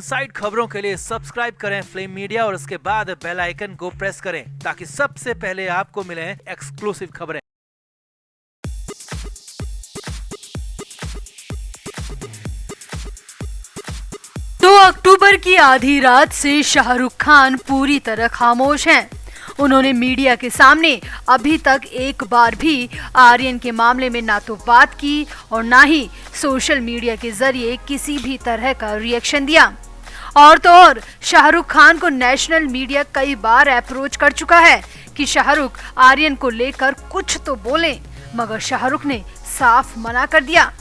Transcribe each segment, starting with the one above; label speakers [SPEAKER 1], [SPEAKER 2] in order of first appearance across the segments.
[SPEAKER 1] Side खबरों के लिए सब्सक्राइब करें फ्लेम मीडिया और उसके बाद बेल आइकन को प्रेस करें ताकि सबसे पहले आपको मिले एक्सक्लूसिव खबरें।
[SPEAKER 2] 2 अक्टूबर की आधी रात से शाहरुख खान पूरी तरह खामोश हैं। उन्होंने मीडिया के सामने अभी तक एक बार भी आर्यन के मामले में ना तो बात की और ना ही सोशल मीडिया के जरिए किसी भी तरह का रिएक्शन दिया। और तो और शाहरुख खान को नेशनल मीडिया कई बार अप्रोच कर चुका है कि शाहरुख आर्यन को लेकर कुछ तो बोलें, मगर शाहरुख ने साफ मना कर दिया।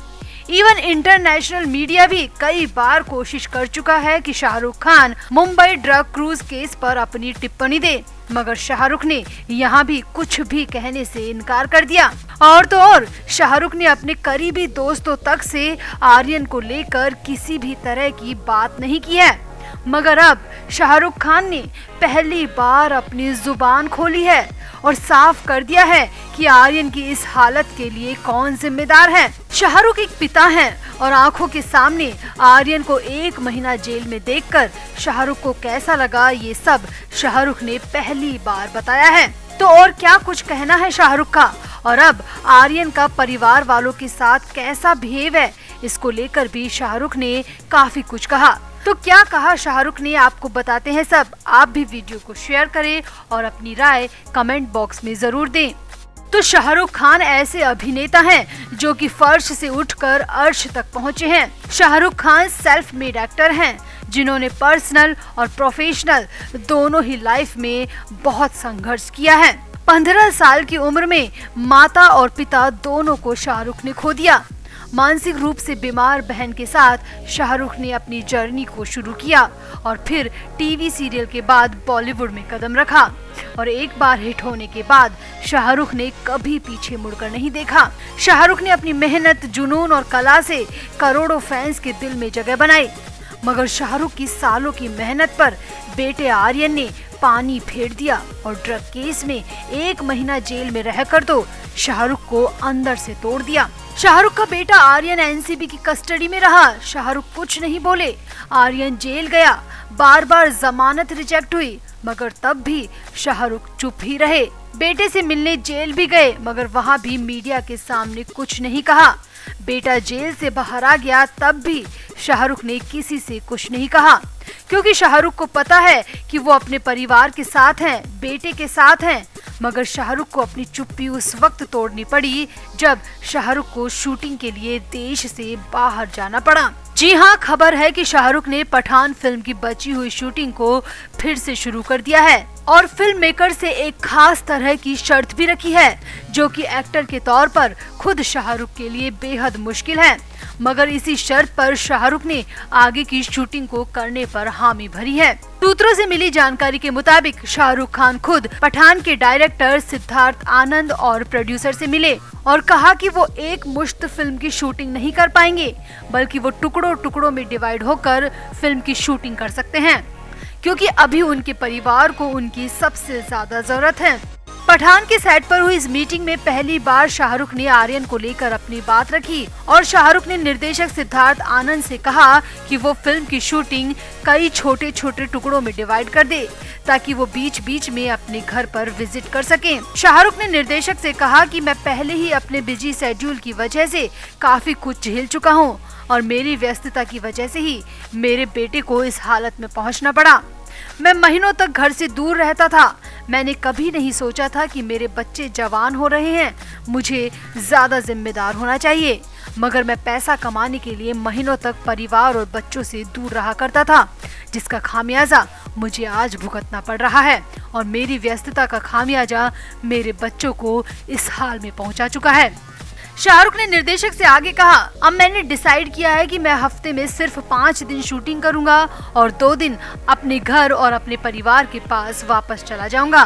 [SPEAKER 2] इवन इंटरनेशनल मीडिया भी कई बार कोशिश कर चुका है कि Shahrukh Khan Mumbai drug cruise case पर अपनी टिप्पणी दे, मगर शाहरुख ने यहाँ भी कुछ भी कहने से इनकार कर दिया। और तो और शाहरुख ने अपने करीबी दोस्तों तक से आर्यन को लेकर किसी भी तरह की बात नहीं की है, मगर अब शाहरुख खान ने पहली बार अपनी जुबान खोली है और साफ कर दिया है कि आर्यन की इस हालत के लिए कौन जिम्मेदार है। शाहरुख एक पिता हैं और आंखों के सामने आर्यन को 1 महीना जेल में देखकर शाहरुख को कैसा लगा, ये सब शाहरुख ने पहली बार बताया है। तो और क्या कुछ कहना है शाहरुख का, और अब आर्यन का परिवार वालों के साथ कैसा बिहेव है, इसको लेकर भी शाहरुख ने काफी कुछ कहा। तो क्या कहा शाहरुख ने, आपको बताते हैं सब। आप भी वीडियो को शेयर करें और अपनी राय कमेंट बॉक्स में जरूर दें। तो शाहरुख खान ऐसे अभिनेता हैं जो कि फर्श से उठकर अर्श तक पहुंचे हैं। Shahrukh Khan self made actor हैं जिन्होंने पर्सनल और प्रोफेशनल दोनों ही लाइफ में बहुत संघर्ष किया है। 15 साल की उम्र में माता और पिता दोनों को शाहरुख ने खो दिया। मानसिक रूप से बीमार बहन के साथ शाहरुख ने अपनी जर्नी को शुरू किया और फिर टीवी सीरियल के बाद बॉलीवुड में कदम रखा और एक बार हिट होने के बाद शाहरुख ने कभी पीछे मुड़कर नहीं देखा। शाहरुख ने अपनी मेहनत, जुनून और कला से करोड़ों फैंस के दिल में जगह बनाई, मगर शाहरुख की सालों की मेहनत पर बेटे आर्यन ने पानी फेर दिया और ड्रग केस में 1 महीना जेल में रहकर तो शाहरुख को अंदर से तोड़ दिया। शाहरुख का बेटा आर्यन एनसीबी की कस्टडी में रहा, शाहरुख कुछ नहीं बोले। आर्यन जेल गया, बार बार जमानत रिजेक्ट हुई, मगर तब भी शाहरुख चुप ही रहे। बेटे से मिलने जेल भी गए, मगर वहाँ भी मीडिया के सामने कुछ नहीं कहा। बेटा जेल से बाहर आ गया, तब भी शाहरुख ने किसी से कुछ नहीं कहा, क्योंकि शाहरुख को पता है कि वो अपने परिवार के साथ हैं, बेटे के साथ हैं। मगर शाहरुख को अपनी चुप्पी उस वक्त तोड़नी पड़ी जब शाहरुख को शूटिंग के लिए देश से बाहर जाना पड़ा। जी हाँ, खबर है कि शाहरुख ने पठान फिल्म की बची हुई शूटिंग को फिर से शुरू कर दिया है और फिल्म मेकर से एक खास तरह की शर्त भी रखी है, जो कि एक्टर के तौर पर खुद शाहरुख के लिए बेहद मुश्किल है। मगर इसी शर्त पर शाहरुख ने आगे की शूटिंग को करने पर हामी भरी है। सूत्रों से मिली जानकारी के मुताबिक शाहरुख खान खुद पठान के डायरेक्टर सिद्धार्थ आनंद और प्रोड्यूसर से मिले और कहा कि वो एक मुश्त फिल्म की शूटिंग नहीं कर पाएंगे, बल्कि वो टुकड़ों टुकड़ों में डिवाइड होकर फिल्म की शूटिंग कर सकते हैं, क्योंकि अभी उनके परिवार को उनकी सबसे ज्यादा जरूरत है। पठान के सेट पर हुई इस मीटिंग में पहली बार शाहरुख ने आर्यन को लेकर अपनी बात रखी और शाहरुख ने निर्देशक सिद्धार्थ आनंद से कहा कि वो फिल्म की शूटिंग कई छोटे छोटे टुकड़ों में डिवाइड कर दे, ताकि वो बीच बीच में अपने घर पर विजिट कर सकें। शाहरुख ने निर्देशक से कहा कि मैं पहले ही अपने बिजी शेड्यूल की वजह से काफी कुछ झेल चुका हूँ और मेरी व्यस्तता की वजह से ही मेरे बेटे को इस हालत में पहुँचना पड़ा। मैं महीनों तक घर से दूर रहता था। मैंने कभी नहीं सोचा था कि मेरे बच्चे जवान हो रहे हैं, मुझे ज्यादा जिम्मेदार होना चाहिए, मगर मैं पैसा कमाने के लिए महीनों तक परिवार और बच्चों से दूर रहा करता था, जिसका खामियाजा मुझे आज भुगतना पड़ रहा है और मेरी व्यस्तता का खामियाजा मेरे बच्चों को इस हाल में पहुंचा चुका है। शाहरुख ने निर्देशक से आगे कहा, अब मैंने डिसाइड किया है कि मैं हफ्ते में सिर्फ 5 दिन शूटिंग करूंगा और 2 दिन अपने घर और अपने परिवार के पास वापस चला जाऊंगा।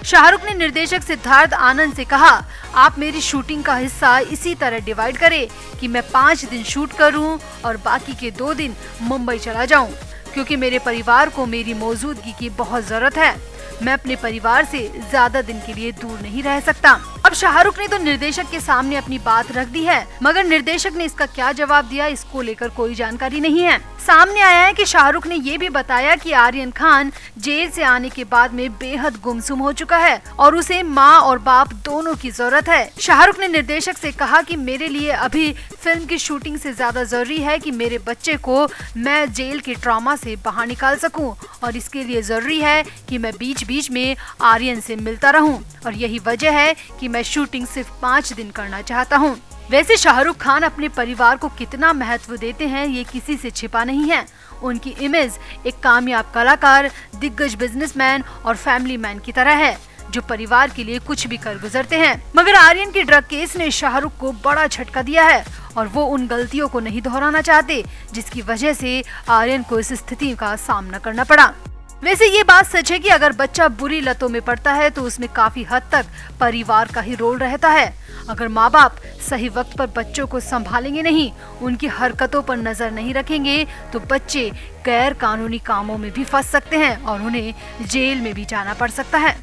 [SPEAKER 2] शाहरुख ने निर्देशक सिद्धार्थ आनंद से कहा, आप मेरी शूटिंग का हिस्सा इसी तरह डिवाइड करें कि मैं 5 दिन शूट करूं और बाकी के 2 दिन मुंबई चला जाऊं, क्योंकि मेरे परिवार को मेरी मौजूदगी की बहुत जरूरत है। मैं अपने परिवार से ज्यादा दिन के लिए दूर नहीं रह सकता। अब शाहरुख ने तो निर्देशक के सामने अपनी बात रख दी है, मगर निर्देशक ने इसका क्या जवाब दिया इसको लेकर कोई जानकारी नहीं है। सामने आया है कि शाहरुख ने ये भी बताया कि आर्यन खान जेल से आने के बाद में बेहद गुमसुम हो चुका है और उसे माँ और बाप दोनों की जरूरत है। शाहरुख ने निर्देशक से कहा कि मेरे लिए अभी फिल्म की शूटिंग से ज्यादा जरूरी है कि मेरे बच्चे को मैं जेल के ट्रॉमा से बाहर निकाल सकूं और इसके लिए जरूरी है कि मैं बीच बीच में आर्यन से मिलता रहूं और यही वजह है कि मैं शूटिंग सिर्फ 5 दिन करना चाहता हूं। वैसे शाहरुख खान अपने परिवार को कितना महत्व देते हैं ये किसी से छिपा नहीं है। उनकी इमेज एक कामयाब कलाकार, दिग्गज बिजनेसमैन और फैमिली मैन की तरह है जो परिवार के लिए कुछ भी कर गुजरते हैं। मगर आर्यन के ड्रग केस ने शाहरुख को बड़ा झटका दिया है और वो उन गलतियों को नहीं दोहराना चाहते जिसकी वजह से आर्यन को इस स्थिति का सामना करना पड़ा। वैसे ये बात सच है कि अगर बच्चा बुरी लतों में पड़ता है तो उसमें काफी हद तक परिवार का ही रोल रहता है। अगर माँ बाप सही वक्त पर बच्चों को संभालेंगे नहीं, उनकी हरकतों पर नजर नहीं रखेंगे तो बच्चे गैर कानूनी कामों में भी फंस सकते हैं और उन्हें जेल में भी जाना पड़ सकता है।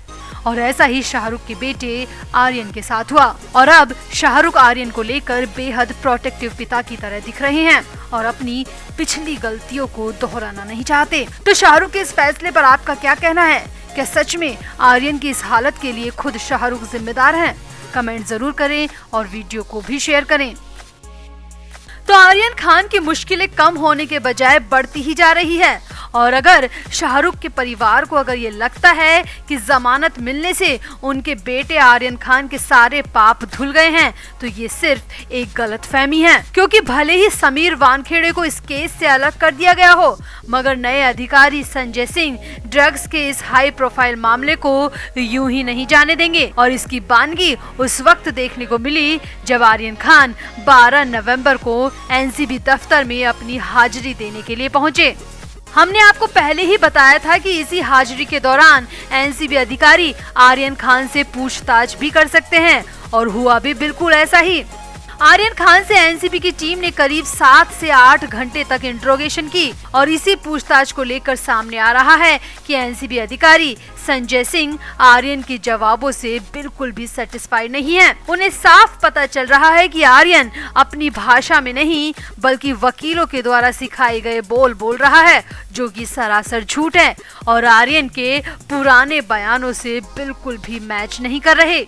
[SPEAKER 2] और ऐसा ही शाहरुख के बेटे आर्यन के साथ हुआ और अब शाहरुख आर्यन को लेकर बेहद प्रोटेक्टिव पिता की तरह दिख रहे हैं और अपनी पिछली गलतियों को दोहराना नहीं चाहते। तो शाहरुख के इस फैसले पर आपका क्या कहना है? क्या सच में आर्यन की इस हालत के लिए खुद शाहरुख जिम्मेदार हैं? कमेंट जरूर करें और वीडियो को भी शेयर करें। तो आर्यन खान की मुश्किलें कम होने के बजाय बढ़ती ही जा रही है और अगर शाहरुख के परिवार को अगर ये लगता है कि जमानत मिलने से उनके बेटे आर्यन खान के सारे पाप धुल गए हैं तो ये सिर्फ एक गलतफहमी है, क्योंकि भले ही समीर वानखेड़े को इस केस से अलग कर दिया गया हो मगर नए अधिकारी संजय सिंह ड्रग्स के इस हाई प्रोफाइल मामले को यूं ही नहीं जाने देंगे और इसकी बानगी उस वक्त देखने को मिली जब आर्यन खान 12 नवंबर को एनसीबी दफ्तर में अपनी हाजिरी देने के लिए पहुंचे। हमने आपको पहले ही बताया था कि इसी हाजिरी के दौरान एनसीबी अधिकारी आर्यन खान से पूछताछ भी कर सकते हैं और हुआ भी बिल्कुल ऐसा ही। आर्यन खान से एनसीबी की टीम ने करीब 7 से 8 घंटे तक इंट्रोगेशन की और इसी पूछताछ को लेकर सामने आ रहा है कि एनसीबी अधिकारी संजय सिंह आर्यन के जवाबों से बिल्कुल भी सेटिस्फाइड नहीं है। उन्हें साफ पता चल रहा है कि आर्यन अपनी भाषा में नहीं बल्कि वकीलों के द्वारा सिखाए गए बोल रहा है जो कि सरासर झूठ है और आर्यन के पुराने बयानों से बिल्कुल भी मैच नहीं कर रहे।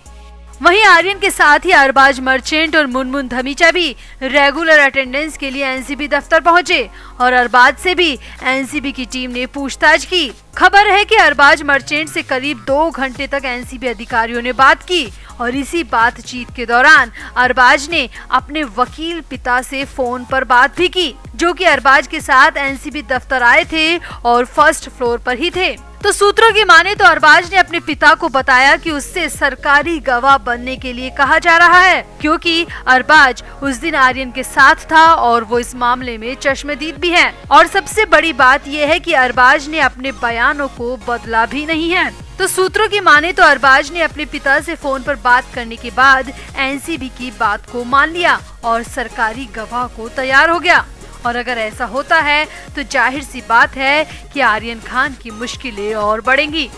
[SPEAKER 2] वहीं आर्यन के साथ ही अरबाज मर्चेंट और मुनमुन धमीजा भी रेगुलर अटेंडेंस के लिए एनसीबी दफ्तर पहुंचे और अरबाज से भी एनसीबी की टीम ने पूछताछ की। खबर है कि अरबाज मर्चेंट से करीब 2 घंटे तक एनसीबी अधिकारियों ने बात की और इसी बातचीत के दौरान अरबाज ने अपने वकील पिता से फोन पर बात भी की जो कि अरबाज के साथ एनसीबी दफ्तर आए थे और फर्स्ट फ्लोर पर ही थे। तो सूत्रों की माने तो अरबाज ने अपने पिता को बताया कि उससे सरकारी गवाह बनने के लिए कहा जा रहा है क्योंकि अरबाज उस दिन आर्यन के साथ था और वो इस मामले में चश्मदीद भी है। और सबसे बड़ी बात यह है कि अरबाज ने अपने बयानों को बदला भी नहीं है। तो सूत्रों की माने तो अरबाज ने अपने पिता से फोन पर बात करने के बाद एनसीबी की बात को मान लिया और सरकारी गवाह को तैयार हो गया। और अगर ऐसा होता है तो जाहिर सी बात है कि आर्यन खान की मुश्किलें और बढ़ेंगी।